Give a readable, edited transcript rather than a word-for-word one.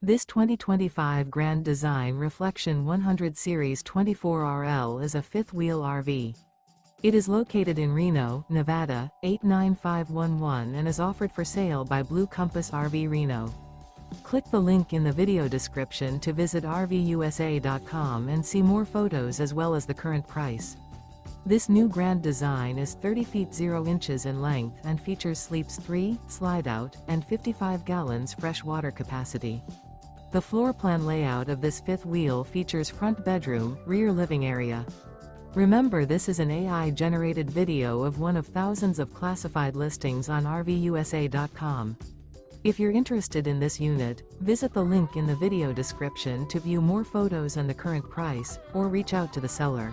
This 2025 Grand Design Reflection 100 Series 24RL is a fifth-wheel RV. It is located in Reno, Nevada, 89511 and is offered for sale by Blue Compass RV Reno. Click the link in the video description to visit RVUSA.com and see more photos as well as the current price. This new Grand Design is 30 feet 0 inches in length and features sleeps 3, slide-out, and 55 gallons fresh water capacity. The floor plan layout of this fifth wheel features front bedroom, rear living area. Remember, this is an AI-generated video of one of thousands of classified listings on RVUSA.com. If you're interested in this unit, visit the link in the video description to view more photos and the current price, or reach out to the seller.